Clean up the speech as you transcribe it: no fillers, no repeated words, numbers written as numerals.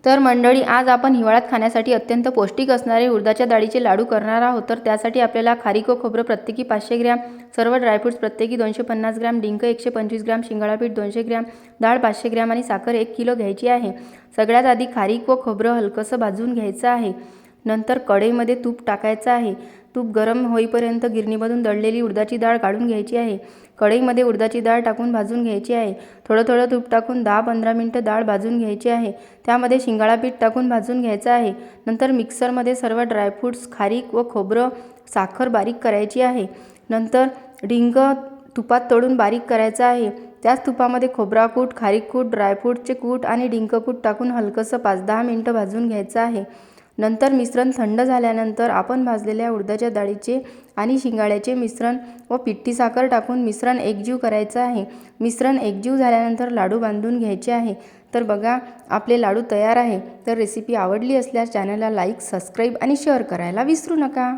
तर मंडळी, आज आपण हिवाळ्यात खाण्यासाठी अत्यंत पौष्टिक असणारे उडदाच्या डाळीचे लाडू करणार आहोत। तर त्यासाठी आपल्याला खारीक व खोबरं प्रत्येकी 500 ग्रॅम, सर्व ड्रायफ्रूट्स प्रत्येकी 250 ग्रॅम, डिंक 125 ग्रॅम, शिंगाडा पीठ 200 ग्रॅम, डाळ 500 ग्रॅम आणि साखर 1 किलो घ्यायची आहे। सगळ्यात आधी खारीक व खोबरं हलकंसं भाजून घ्यायचं आहे। नंतर कढईमध्ये तूप टाकायचं आहे। तूप गरम होईपर्यंत गिरणीमधून दळलेली उडदाची डाळ काढून घ्यायची आहे। कढईमध्ये उडदाची डाळ टाकून भाजून घ्यायची आहे। थोडं थोडं तूप टाकून 10-15 मिनिटं डाळ भाजून घ्यायची आहे। त्यामध्ये शिंगाडा पीठ टाकून भाजून घ्यायचं आहे। नंतर मिक्सरमध्ये सर्व ड्रायफ्रूट्स, खारीक व खोबरं, साखर बारीक करायची आहे। नंतर डिंक तुपात तळून बारीक करायचा आहे। त्याच तुपामध्ये खोबरा कूट, खारीक कूट, ड्रायफ्रूटचे कूट आणि डिंक कूट टाकून हलकंसं 5-10 मिनिटं भाजून घ्यायचं आहे। नंतर मिश्रण थंड झाल्यानंतर आपण भाजलेल्या उडदाच्या डाळीचे आणि शिंगाड्याचे मिश्रण व पिठी साखर टाकून मिश्रण एकजीव करायचं आहे। मिश्रण एकजीव झाल्यानंतर लाडू बांधून घ्यायचे आहे। तर बघा, आपले लाडू तयार आहे। तर रेसिपी आवडली असल्यास चॅनलला लाईक, सबस्क्राईब आणि शेअर करायला विसरू नका।